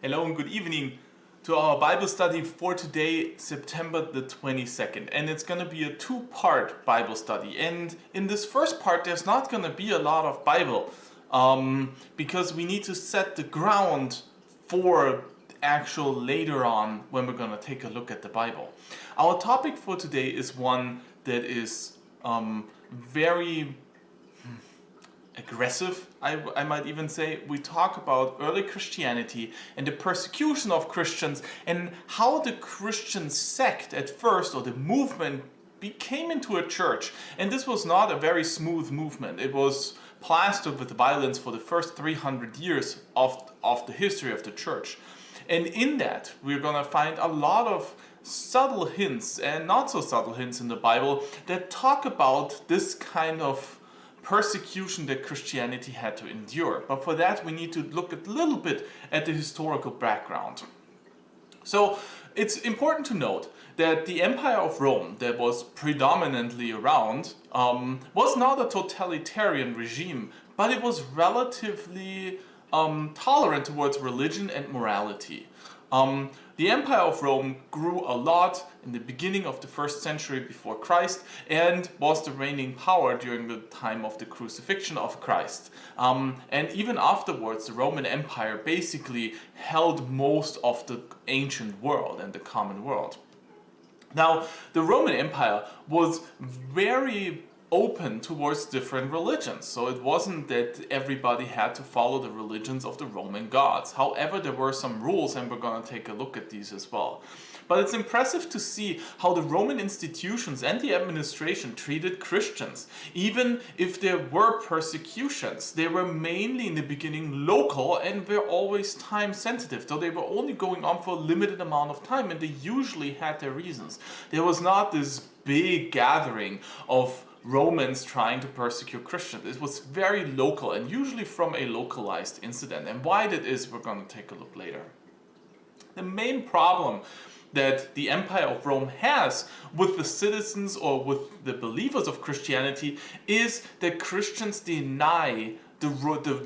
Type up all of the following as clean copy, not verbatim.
Hello and good evening to our Bible study for today, September the 22nd. And it's going to be a two-part Bible study. And in this first part, there's not going to be a lot of Bible because we need to set the ground for actual later on when we're going to take a look at the Bible. Our topic for today is one that is very aggressive, I might even say. We talk about early Christianity and the persecution of Christians and how the Christian sect at first, or the movement, became into a church. And this was not a very smooth movement. It was plastered with violence for the first 300 years of the history of the church. And in that, we're going to find a lot of subtle hints and not so subtle hints in the Bible that talk about this kind of persecution that Christianity had to endure. But for that, we need to look a little bit at the historical background. So it's important to note that the Empire of Rome that was predominantly around was not a totalitarian regime, but it was relatively tolerant towards religion and morality. The Empire of Rome grew a lot in the beginning of the 1st century before Christ and was the reigning power during the time of the crucifixion of Christ. And even afterwards, the Roman Empire basically held most of the ancient world and the common world. Now, the Roman Empire was very open towards different religions. So it wasn't that everybody had to follow the religions of the Roman gods. However, there were some rules, and we're going to take a look at these as well. But it's impressive to see how the Roman institutions and the administration treated Christians. Even if there were persecutions, they were mainly in the beginning local and were always time sensitive. So they were only going on for a limited amount of time, and they usually had their reasons. There was not this big gathering of Romans trying to persecute Christians. It was very local and usually from a localized incident. And why that is, we're going to take a look later. The main problem that the Empire of Rome has with the citizens or with the believers of Christianity is that Christians deny the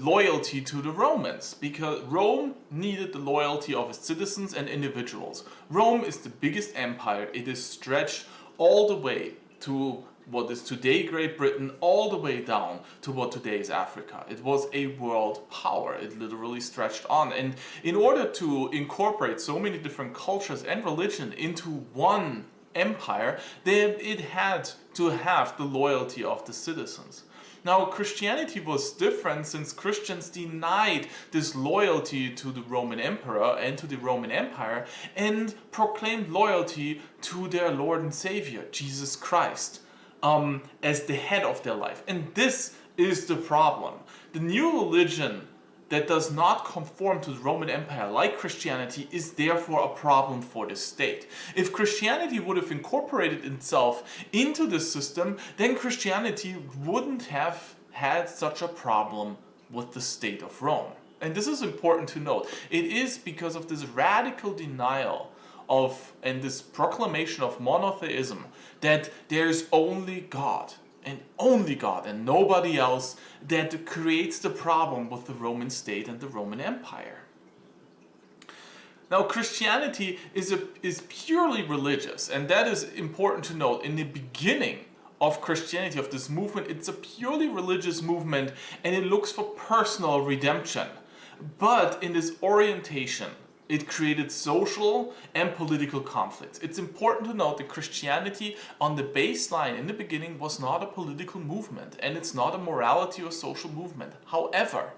loyalty to the Romans, because Rome needed the loyalty of its citizens and individuals. Rome is the biggest empire. It is stretched all the way to what is today Great Britain, all the way down to what today is Africa. It was a world power. It literally stretched on. And in order to incorporate so many different cultures and religion into one empire, it had to have the loyalty of the citizens. Now, Christianity was different since Christians denied this loyalty to the Roman Emperor and to the Roman Empire and proclaimed loyalty to their Lord and Savior, Jesus Christ, as the head of their life. And this is the problem. The new religion that does not conform to the Roman Empire, like Christianity, is therefore a problem for the state. If Christianity would have incorporated itself into this system, then Christianity wouldn't have had such a problem with the state of Rome. And this is important to note. It is because of this radical denial of and this proclamation of monotheism that there's only God and nobody else that creates the problem with the Roman state and the Roman Empire. Now, Christianity is purely religious, and that is important to note. In the beginning of Christianity, of this movement, it's a purely religious movement, and it looks for personal redemption. But in this orientation, it created social and political conflicts. It's important to note that Christianity on the baseline in the beginning was not a political movement, and it's not a morality or social movement. However,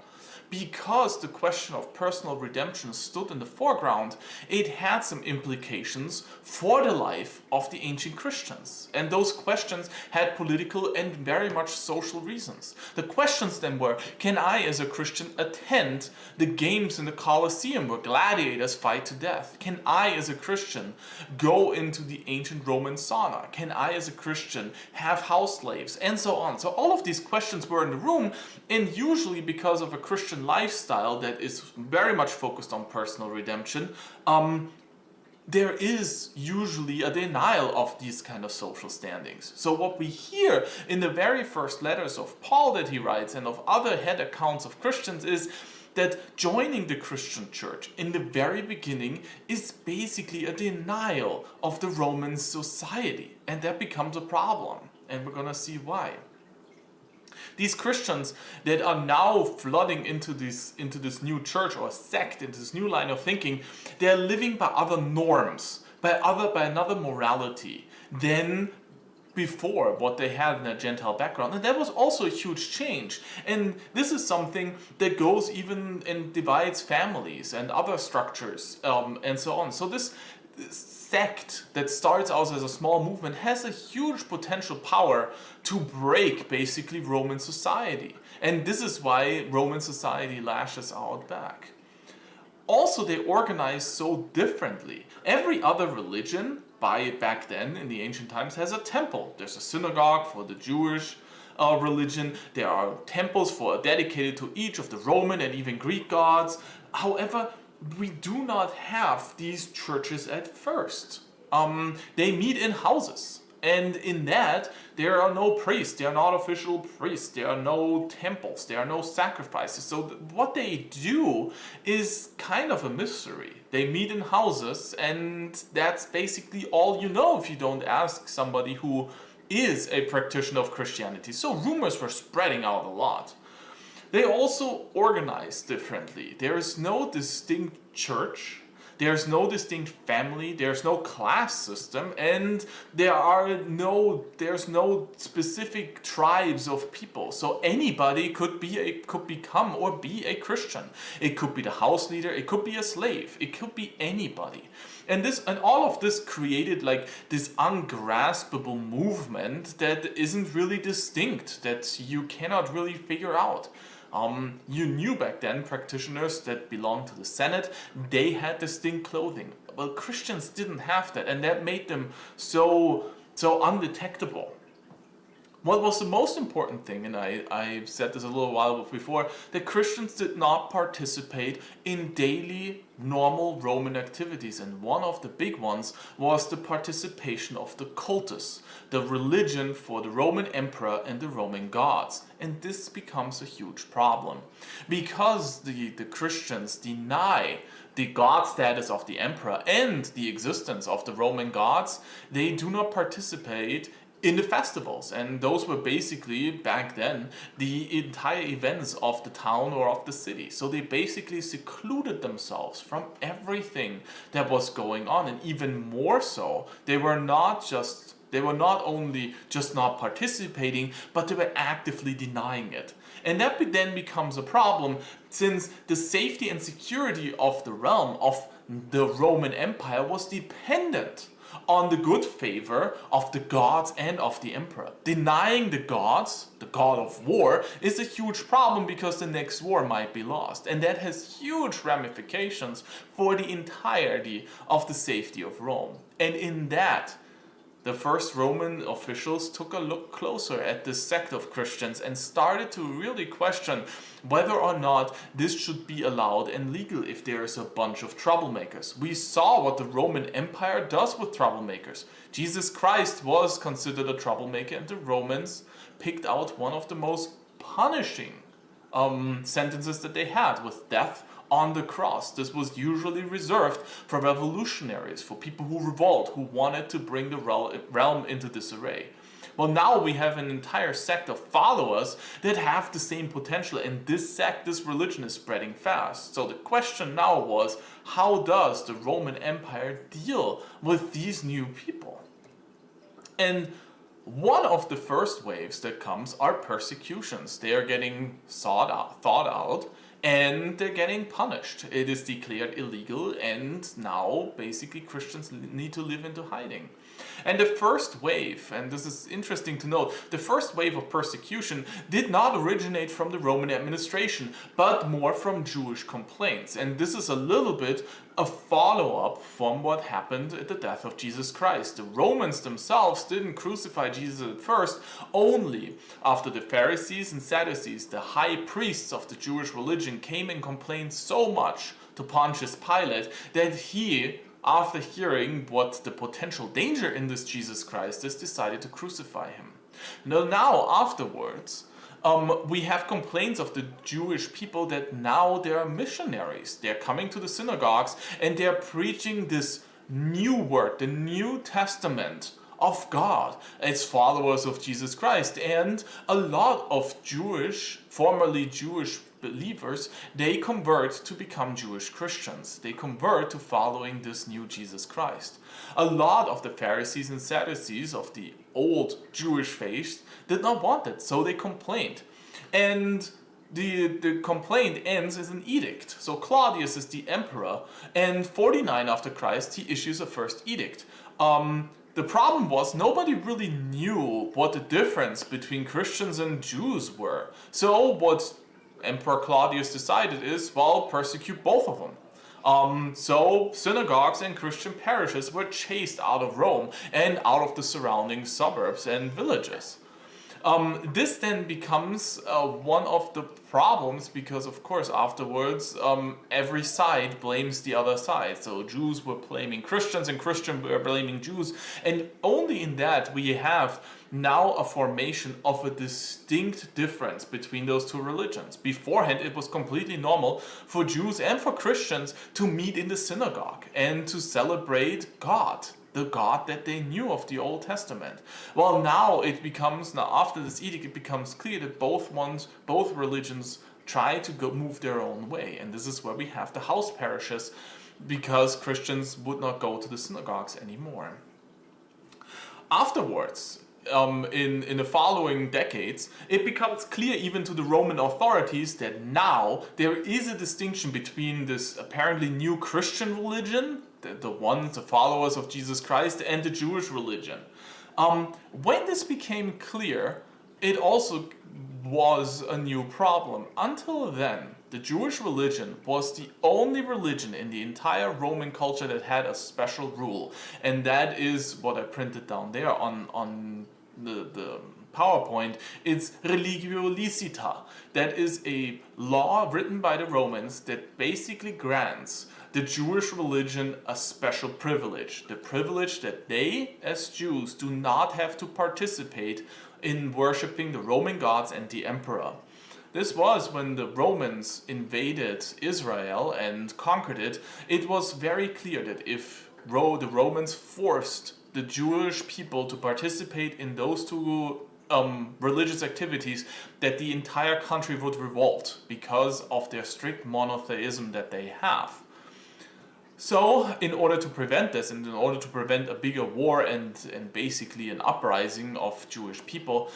because the question of personal redemption stood in the foreground, it had some implications for the life of the ancient Christians. And those questions had political and very much social reasons. The questions then were, can I as a Christian attend the games in the Colosseum where gladiators fight to death? Can I as a Christian go into the ancient Roman sauna? Can I as a Christian have house slaves? And so on. So all of these questions were in the room, and usually because of a Christian lifestyle that is very much focused on personal redemption, there is usually a denial of these kind of social standings. So what we hear in the very first letters of Paul that he writes and of other head accounts of Christians is that joining the Christian church in the very beginning is basically a denial of the Roman society. And that becomes a problem. And we're going to see why. These Christians that are now flooding into this new church or sect, into this new line of thinking, they're living by other norms, by another morality than before what they had in their Gentile background. And that was also a huge change. And this is something that goes even and divides families and other structures and so on. So this sect that starts out as a small movement has a huge potential power to break basically Roman society. And this is why Roman society lashes out back. Also, they organize so differently. Every other religion back then in the ancient times has a temple. There's a synagogue for the Jewish religion. There are temples dedicated to each of the Roman and even Greek gods. However, we do not have these churches at first. They meet in houses. And in that, there are no priests, there are not official priests, there are no temples, there are no sacrifices. So what they do is kind of a mystery. They meet in houses, and that's basically all you know if you don't ask somebody who is a practitioner of Christianity. So rumors were spreading out a lot. They also organize differently. There is no distinct church. There's no distinct family, there's no class system, and there's no specific tribes of people. So anybody could become or be a Christian. It could be the house leader, it could be a slave, it could be anybody. And all of this created like this ungraspable movement that isn't really distinct, that you cannot really figure out. You knew back then practitioners that belonged to the Senate, they had distinct clothing. Well, Christians didn't have that, and that made them so undetectable. What was the most important thing, and I said this a little while before, that Christians did not participate in daily, normal Roman activities. And one of the big ones was the participation of the cultus, the religion for the Roman emperor and the Roman gods. And this becomes a huge problem. Because the Christians deny the god status of the emperor and the existence of the Roman gods, they do not participate in the festivals, and those were basically back then the entire events of the town or of the city. So they basically secluded themselves from everything that was going on, and even more so, they were not only just not participating, but they were actively denying it. And that then becomes a problem, since the safety and security of the realm of the Roman Empire was dependent on the good favor of the gods and of the emperor. Denying the gods, the god of war, is a huge problem because the next war might be lost. And that has huge ramifications for the entirety of the safety of Rome. And in that, the first Roman officials took a look closer at this sect of Christians and started to really question whether or not this should be allowed and legal if there is a bunch of troublemakers. We saw what the Roman Empire does with troublemakers. Jesus Christ was considered a troublemaker, and the Romans picked out one of the most punishing sentences that they had, with death on the cross. This was usually reserved for revolutionaries, for people who revolt, who wanted to bring the realm into disarray. Well, now we have an entire sect of followers that have the same potential, and this religion is spreading fast. So the question now was, how does the Roman Empire deal with these new people? And one of the first waves that comes are persecutions. They are getting thought out, and they're getting punished. It is declared illegal, and now basically Christians need to live into hiding. And the first wave, and this is interesting to note, the first wave of persecution did not originate from the Roman administration, but more from Jewish complaints. And this is a little bit a follow-up from what happened at the death of Jesus Christ. The Romans themselves didn't crucify Jesus at first, only after the Pharisees and Sadducees, the high priests of the Jewish religion, came and complained so much to Pontius Pilate that he, after hearing what the potential danger in this Jesus Christ is, decided to crucify him. Now afterwards, We have complaints of the Jewish people that now they are missionaries. They're coming to the synagogues and they're preaching this new word, the New Testament of God, as followers of Jesus Christ. And a lot of formerly Jewish believers, they convert to become Jewish Christians. They convert to following this new Jesus Christ. A lot of the Pharisees and Sadducees of the old Jewish faith did not want it, so they complained. And the complaint ends as an edict. So Claudius is the emperor, and 49 after Christ he issues a first edict. The problem was nobody really knew what the difference between Christians and Jews were. So what Emperor Claudius decided is, well, persecute both of them. So synagogues and Christian parishes were chased out of Rome and out of the surrounding suburbs and villages. This then becomes one of the problems because, of course, afterwards every side blames the other side. So Jews were blaming Christians and Christians were blaming Jews, and only in that we have now a formation of a distinct difference between those two religions. Beforehand, it was completely normal for Jews and for Christians to meet in the synagogue and to celebrate God, the God that they knew of the Old Testament. Well, now after this edict, it becomes clear that both religions try to move their own way. And this is where we have the house parishes, because Christians would not go to the synagogues anymore. Afterwards, in the following decades, it becomes clear even to the Roman authorities that now there is a distinction between this apparently new Christian religion, the followers of Jesus Christ, and the Jewish religion. When this became clear, it also was a new problem. Until then, the Jewish religion was the only religion in the entire Roman culture that had a special rule. And that is what I printed down there on the PowerPoint. It's religio licita. That is a law written by the Romans that basically grants the Jewish religion a special privilege. The privilege that they, as Jews, do not have to participate in worshipping the Roman gods and the emperor. This was when the Romans invaded Israel and conquered it. It was very clear that if the Romans forced the Jewish people to participate in those two religious activities, that the entire country would revolt because of their strict monotheism that they have. So, in order to prevent this, and in order to prevent a bigger war and basically an uprising of Jewish people,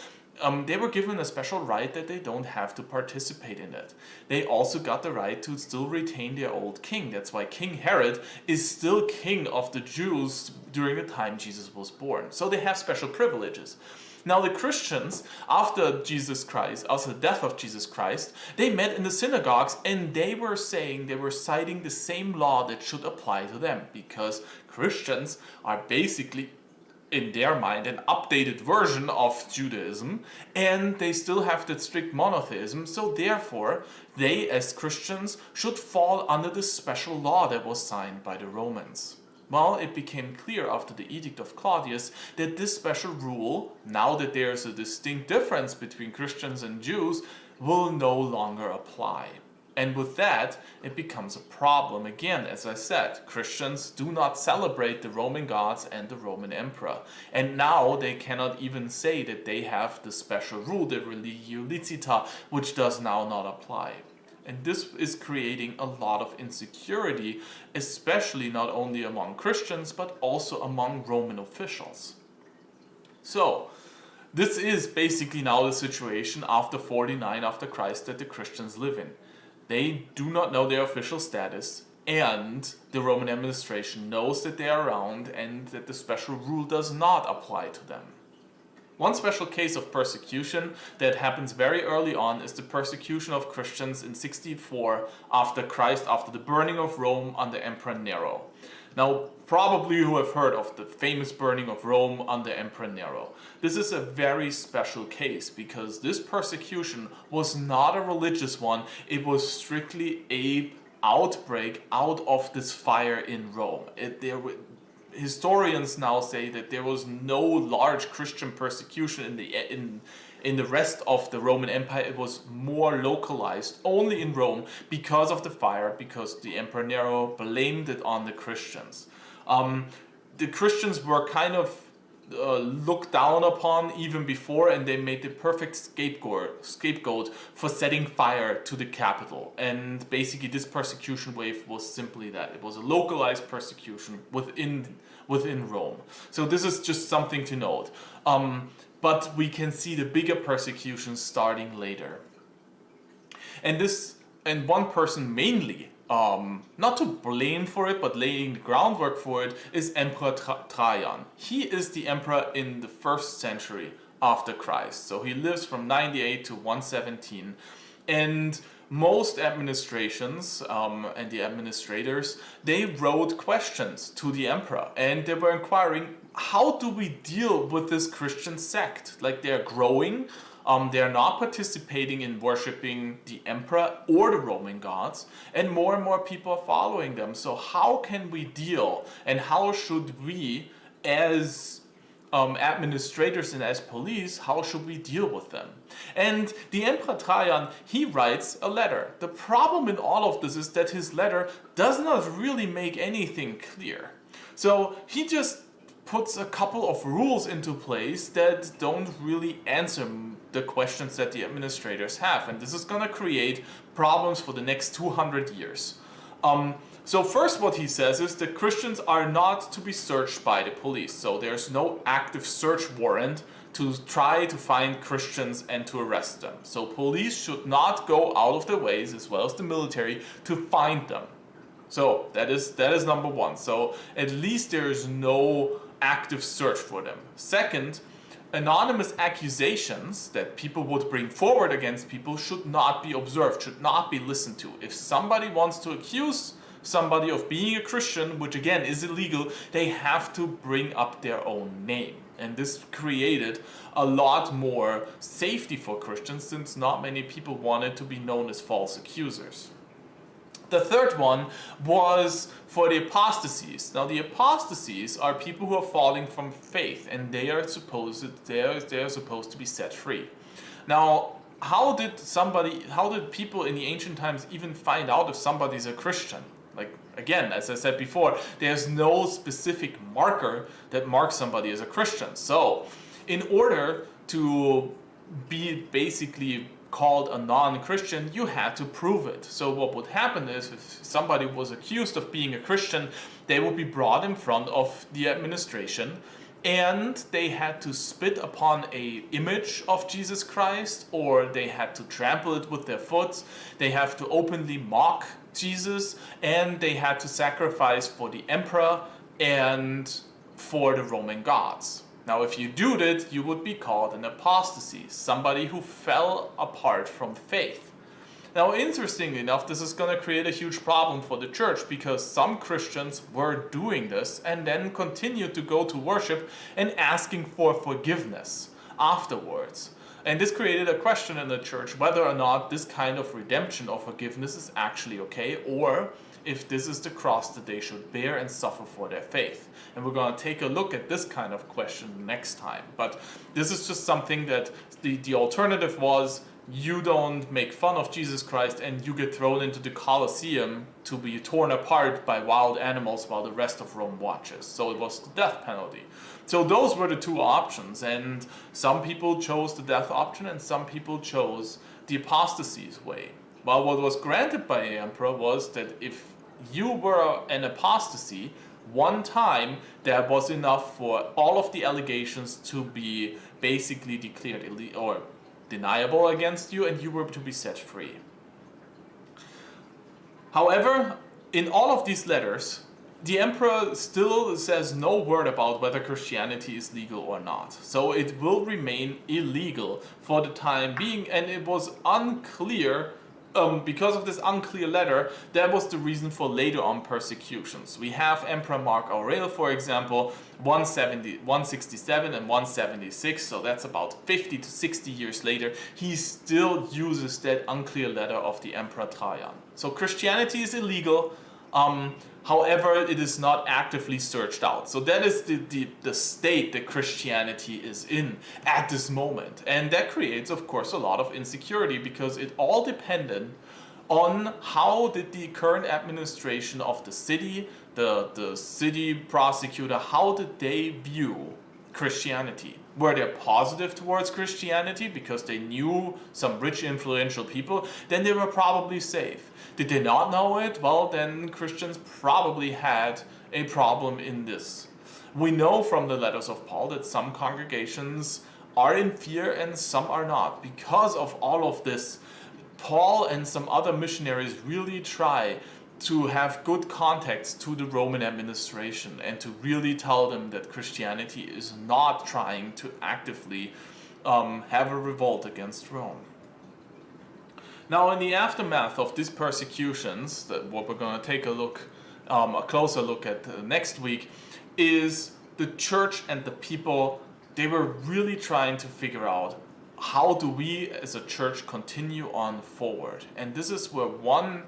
they were given a special right that they don't have to participate in it. They also got the right to still retain their old king. That's why King Herod is still king of the Jews during the time Jesus was born. So they have special privileges. Now the Christians, after the death of Jesus Christ, they met in the synagogues and they were citing the same law that should apply to them, because Christians are basically, in their mind, an updated version of Judaism, and they still have that strict monotheism, so therefore they, as Christians, should fall under this special law that was signed by the Romans. Well, it became clear after the Edict of Claudius that this special rule, now that there's a distinct difference between Christians and Jews, will no longer apply. And with that, it becomes a problem. Again, as I said, Christians do not celebrate the Roman gods and the Roman emperor. And now they cannot even say that they have the special rule, the religio licita, which does now not apply. And this is creating a lot of insecurity, especially not only among Christians, but also among Roman officials. So, this is basically now the situation after 49 after Christ that the Christians live in. They do not know their official status, and the Roman administration knows that they are around and that the special rule does not apply to them. One special case of persecution that happens very early on is the persecution of Christians in 64 after Christ, after the burning of Rome under Emperor Nero. Now, probably you have heard of the famous burning of Rome under Emperor Nero. This is a very special case because this persecution was not a religious one. It was strictly an outbreak out of this fire in Rome. Historians now say that there was no large Christian persecution in the rest of the Roman Empire it was more localized, only in Rome, because of the fire, because the Emperor Nero blamed it on the Christians. The Christians were kind of looked down upon even before, and they made the perfect scapegoat for setting fire to the capital. And basically this persecution wave was simply that. It was a localized persecution within Rome. So this is just something to note. But we can see the bigger persecutions starting later. And one person mainly, not to blame for it, but laying the groundwork for it, is Emperor Trajan. He is the emperor in the 1st century after Christ. So he lives from 98 to 117. And most administrations and the administrators, they wrote questions to the emperor. And they were inquiring, how do we deal with this Christian sect? Like, they're growing. They're not participating in worshiping the emperor or the Roman gods, and more people are following them. So how can we deal, and how should we, as administrators and as police, how should we deal with them? And the Emperor Trajan, he writes a letter. The problem in all of this is that his letter does not really make anything clear. So he just puts a couple of rules into place that don't really answer the questions that the administrators have, and this is going to create problems for the next 200 years. So first, what he says is that Christians are not to be searched by the police, so there's no active search warrant to try to find Christians and to arrest them. So police should not go out of their ways, as well as the military, to find them. So that is number one. So at least there is no active search for them. Second, anonymous accusations that people would bring forward against people should not be observed, should not be listened to. If somebody wants to accuse somebody of being a Christian, which again is illegal, they have to bring up their own name. And this created a lot more safety for Christians, since not many people wanted to be known as false accusers. The third one was for the apostasies. Now, the apostasies are people who are falling from faith, and they are supposed to be set free. Now, how did people in the ancient times even find out if somebody's a Christian? Like, again, as I said before, there's no specific marker that marks somebody as a Christian. So, in order to be basically called a non-Christian, you had to prove it. So what would happen is, if somebody was accused of being a Christian, they would be brought in front of the administration, and they had to spit upon an image of Jesus Christ, or they had to trample it with their foot. They have to openly mock Jesus, and they had to sacrifice for the emperor and for the Roman gods. Now, if you do that, you would be called an apostasy, somebody who fell apart from faith. Now, interestingly enough, this is going to create a huge problem for the church, because some Christians were doing this and then continued to go to worship and asking for forgiveness afterwards. And this created a question in the church whether or not this kind of redemption or forgiveness is actually okay, or if this is the cross that they should bear and suffer for their faith. And we're going to take a look at this kind of question next time. But this is just something that the alternative was, you don't make fun of Jesus Christ and you get thrown into the Colosseum to be torn apart by wild animals while the rest of Rome watches. So it was the death penalty. So those were the two options, and some people chose the death option and some people chose the apostasy's way. Well, what was granted by the emperor was that if you were an apostasy, one time, that was enough for all of the allegations to be basically declared or deniable against you, and you were to be set free. However, in all of these letters, the emperor still says no word about whether Christianity is legal or not. So it will remain illegal for the time being, and it was unclear. Because of this unclear letter, that was the reason for later on persecutions. We have Emperor Mark Aurelius, for example, 167 and 176, so that's about 50 to 60 years later. He still uses that unclear letter of the Emperor Trajan. So Christianity is illegal. However, it is not actively searched out. So that is the state that Christianity is in at this moment. And that creates, of course, a lot of insecurity, because it all depended on how did the current administration of the city, the city prosecutor, how did they view Christianity? Were they positive towards Christianity because they knew some rich, influential people? Then they were probably safe. Did they not know it? Well, then Christians probably had a problem in this. We know from the letters of Paul that some congregations are in fear and some are not. Because of all of this, Paul and some other missionaries really try to have good contacts to the Roman administration and to really tell them that Christianity is not trying to actively have a revolt against Rome. Now, in the aftermath of these persecutions, that what we're going to take a closer look at next week, is the church and the people. They were really trying to figure out, how do we as a church continue on forward? And this is where one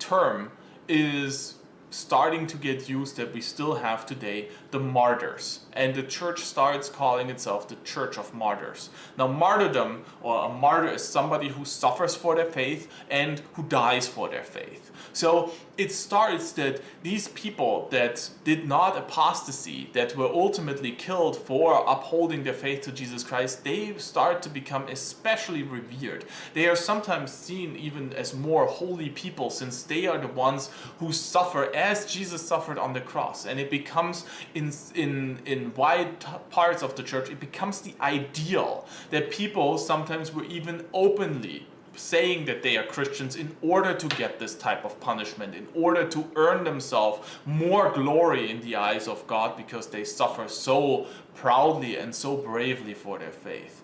term is starting to get used that we still have today, the martyrs. And the church starts calling itself the Church of Martyrs. Now, martyrdom, or a martyr, is somebody who suffers for their faith and who dies for their faith. So it starts that these people that did not apostasy, that were ultimately killed for upholding their faith to Jesus Christ, they start to become especially revered. They are sometimes seen even as more holy people, since they are the ones who suffer as Jesus suffered on the cross. And it becomes, in wide parts of the church, it becomes the ideal that people sometimes were even openly saying that they are Christians in order to get this type of punishment, in order to earn themselves more glory in the eyes of God, because they suffer so proudly and so bravely for their faith.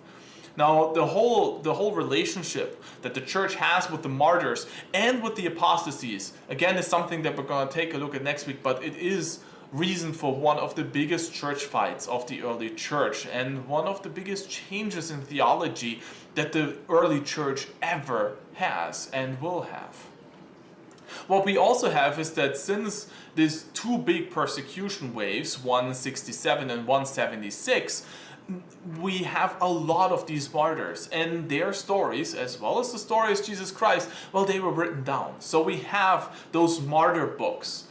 Now, the whole relationship that the church has with the martyrs and with the apostasies, again, is something that we're going to take a look at next week, but it is reason for one of the biggest church fights of the early church, and one of the biggest changes in theology that the early church ever has and will have. What we also have is that since these two big persecution waves, 167 and 176, we have a lot of these martyrs, and their stories, as well as the stories of Jesus Christ, well, they were written down. So we have those martyr books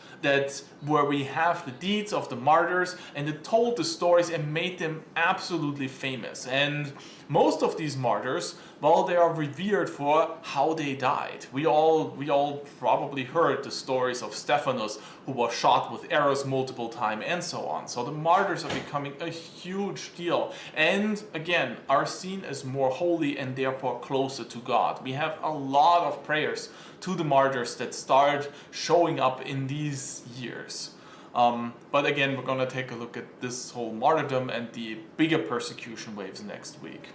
where we have the deeds of the martyrs, and it told the stories and made them absolutely famous. And most of these martyrs, well, they are revered for how they died. We all probably heard the stories of Stephanus, who was shot with arrows multiple times, and so on. So the martyrs are becoming a huge deal, and again, are seen as more holy and therefore closer to God. We have a lot of prayers to the martyrs that start showing up in these years. But again, we're going to take a look at this whole martyrdom and the bigger persecution waves next week.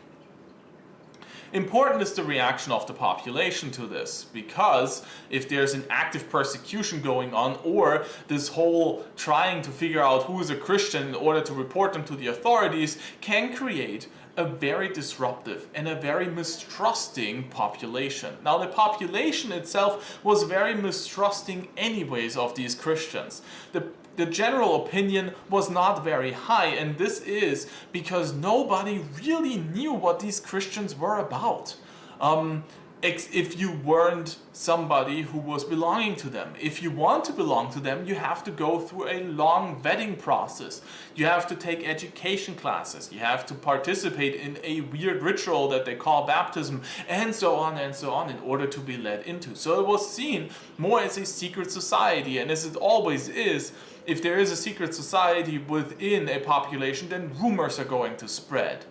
Important is the reaction of the population to this, because if there's an active persecution going on, or this whole trying to figure out who is a Christian in order to report them to the authorities, can create a very disruptive and a very mistrusting population. Now, the population itself was very mistrusting anyways of these Christians. The general opinion was not very high, and this is because nobody really knew what these Christians were about. If you weren't somebody who was belonging to them. If you want to belong to them, you have to go through a long vetting process. You have to take education classes. You have to participate in a weird ritual that they call baptism, and so on in order to be led into. So it was seen more as a secret society, and as it always is, if there is a secret society within a population, then rumors are going to spread.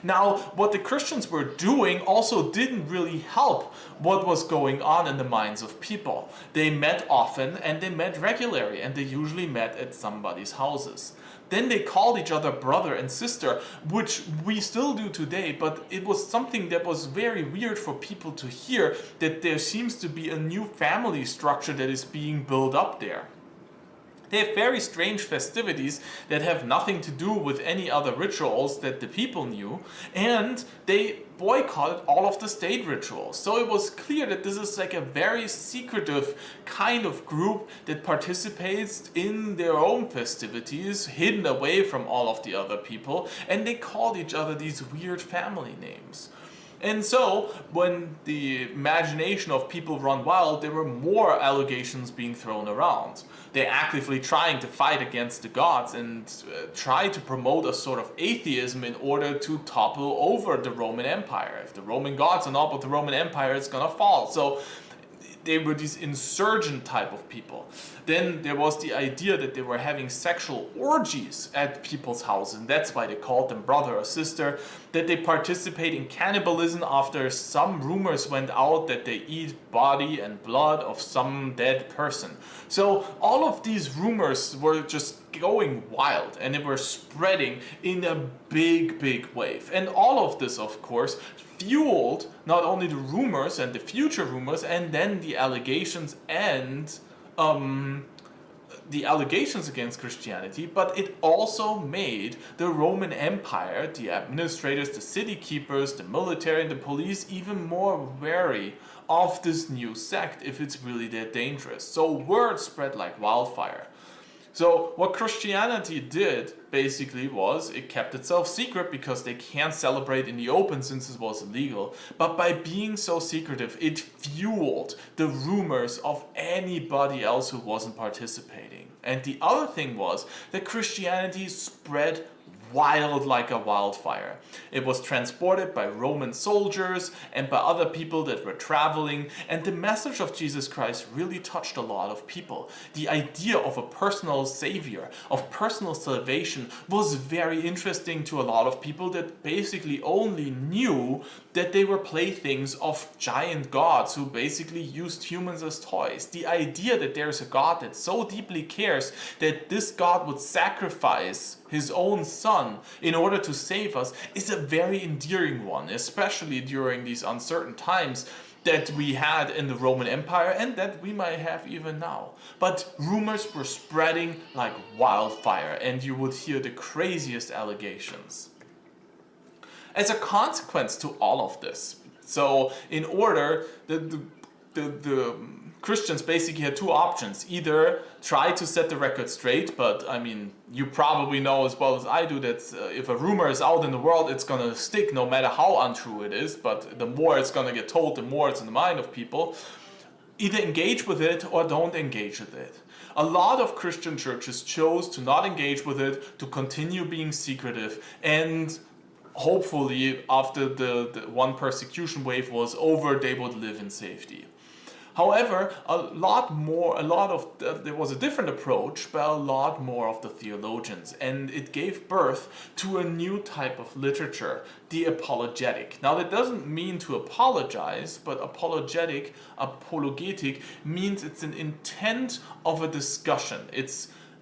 Now, what the Christians were doing also didn't really help what was going on in the minds of people. They met often and they met regularly, and they usually met at somebody's houses. Then they called each other brother and sister, which we still do today, but it was something that was very weird for people to hear, that there seems to be a new family structure that is being built up there. They have very strange festivities that have nothing to do with any other rituals that the people knew, and they boycotted all of the state rituals. So it was clear that this is like a very secretive kind of group that participates in their own festivities, hidden away from all of the other people, and they called each other these weird family names. And so, when the imagination of people run wild, there were more allegations being thrown around. They're actively trying to fight against the gods and try to promote a sort of atheism in order to topple over the Roman Empire. If the Roman gods are not, but the Roman Empire is gonna fall. So they were these insurgent type of people. Then there was the idea that they were having sexual orgies at people's houses, and that's why they called them brother or sister, that they participate in cannibalism after some rumors went out that they eat body and blood of some dead person. So all of these rumors were just going wild, and they were spreading in a big wave. And all of this, of course, fueled not only the rumors and the future rumors, and then the allegations and the allegations against Christianity, but it also made the Roman Empire, the administrators, the city keepers, the military, and the police even more wary of this new sect if it's really that dangerous. So word spread like wildfire. So what Christianity did basically was it kept itself secret because they can't celebrate in the open since it was illegal. But by being so secretive, it fueled the rumors of anybody else who wasn't participating. And the other thing was that Christianity spread wild like a wildfire. It was transported by Roman soldiers and by other people that were traveling, and the message of Jesus Christ really touched a lot of people. The idea of a personal savior, of personal salvation, was very interesting to a lot of people that basically only knew that they were playthings of giant gods who basically used humans as toys. The idea that there's a God that so deeply cares that this God would sacrifice his own son in order to save us is a very endearing one, especially during these uncertain times that we had in the Roman Empire and that we might have even now. But rumors were spreading like wildfire, and you would hear the craziest allegations. As a consequence to all of this, so in order, the Christians basically had two options. Either try to set the record straight, but I mean, you probably know as well as I do that if a rumor is out in the world, it's gonna stick no matter how untrue it is, but the more it's gonna get told, the more it's in the mind of people. Either engage with it or don't engage with it. A lot of Christian churches chose to not engage with it, to continue being secretive, and hopefully after the one persecution wave was over, they would live in safety. However, there was a different approach by a lot more of the theologians, and it gave birth to a new type of literature, the apologetic. Now that doesn't mean to apologize, but apologetic means it's an intent of a discussion.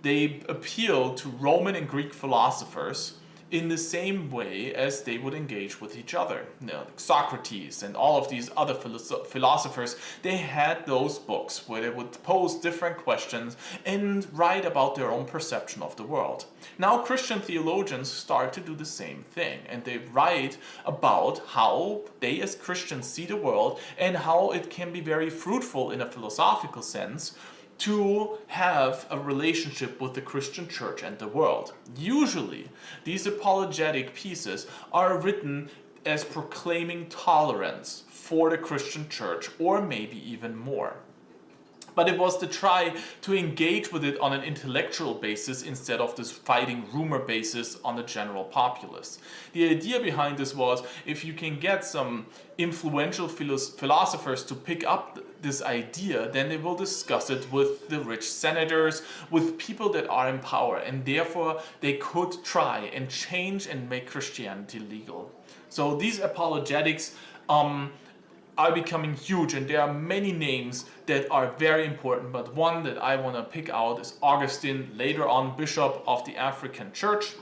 They appeal to Roman and Greek philosophers in the same way as they would engage with each other. Like Socrates and all of these other philosophers, they had those books where they would pose different questions and write about their own perception of the world. Now Christian theologians start to do the same thing, and they write about how they as Christians see the world and how it can be very fruitful in a philosophical sense to have a relationship with the Christian church and the world. Usually, these apologetic pieces are written as proclaiming tolerance for the Christian church, or maybe even more. But it was to try to engage with it on an intellectual basis instead of this fighting rumor basis on the general populace. The idea behind this was, if you can get some influential philosophers to pick up this idea, then they will discuss it with the rich senators, with people that are in power, and therefore they could try and change and make Christianity legal. So these apologetics are becoming huge, and there are many names that are very important, but one that I want to pick out is Augustine, later on Bishop of the African Church,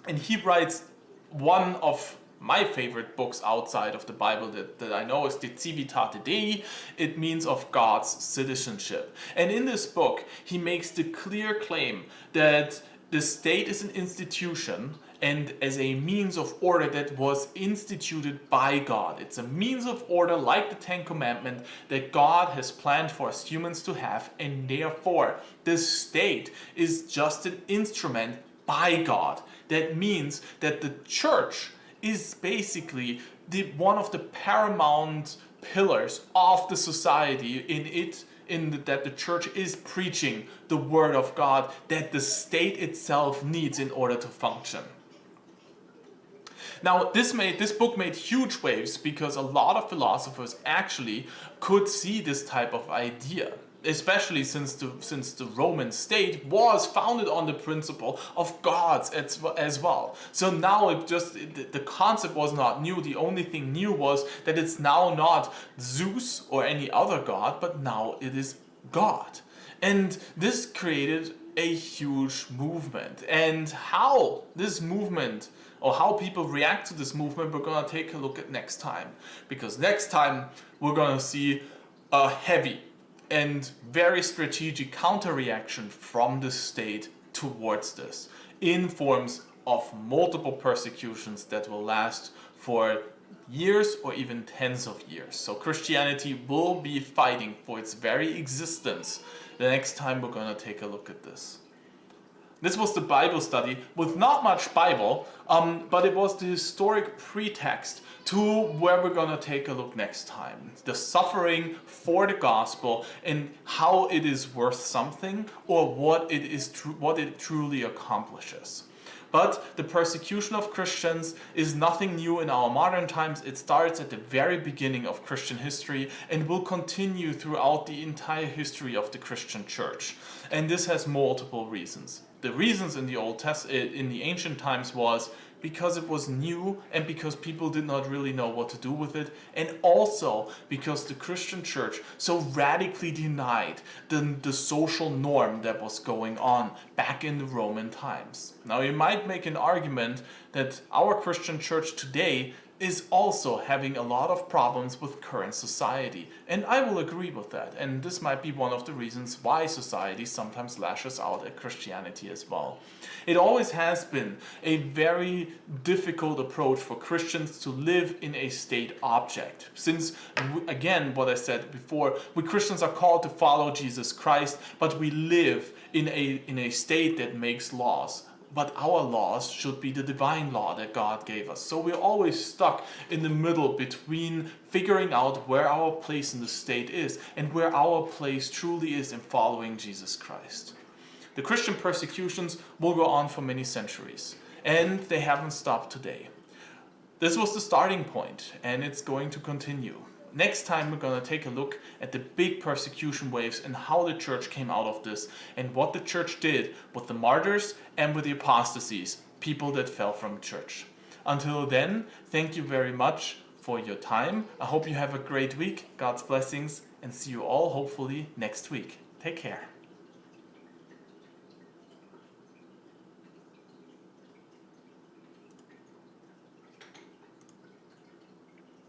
and he writes one of my favorite books outside of the Bible that I know is De Civitate Dei. It means of God's citizenship. And in this book, he makes the clear claim that the state is an institution and as a means of order that was instituted by God. It's a means of order like the Ten Commandments that God has planned for us humans to have, and therefore the state is just an instrument by God. That means that the church is basically one of the paramount pillars of the society that the church is preaching the word of God that the state itself needs in order to function. Now, this book made huge waves because a lot of philosophers actually could see this type of idea, especially since the Roman state was founded on the principle of gods as well. So now the concept was not new. The only thing new was that it's now not Zeus or any other god, but now it is God. And this created a huge movement. And how this movement, or how people react to this movement, we're going to take a look at next time. Because next time we're going to see a heavy and very strategic counter-reaction from the state towards this in forms of multiple persecutions that will last for years or even tens of years. So Christianity will be fighting for its very existence the next time we're going to take a look at this. This was the Bible study with not much Bible, but it was the historic pretext to where we're going to take a look next time. The suffering for the gospel and how it is worth something, or what it truly accomplishes. But the persecution of Christians is nothing new in our modern times. It starts at the very beginning of Christian history and will continue throughout the entire history of the Christian church. And this has multiple reasons. The reasons in the ancient times was because it was new and because people did not really know what to do with it, and also because the Christian church so radically denied the social norm that was going on back in the Roman times. Now, you might make an argument that our Christian church today is also having a lot of problems with current society. And I will agree with that. And this might be one of the reasons why society sometimes lashes out at Christianity as well. It always has been a very difficult approach for Christians to live in a state object. Since, again, what I said before, we Christians are called to follow Jesus Christ, but we live in a state that makes laws. But our laws should be the divine law that God gave us. So we're always stuck in the middle between figuring out where our place in the state is and where our place truly is in following Jesus Christ. The Christian persecutions will go on for many centuries, and they haven't stopped today. This was the starting point, and it's going to continue. Next time we're going to take a look at the big persecution waves and how the church came out of this and what the church did with the martyrs and with the apostasies, people that fell from church. Until then, thank you very much for your time. I hope you have a great week. God's blessings, and see you all hopefully next week. Take care.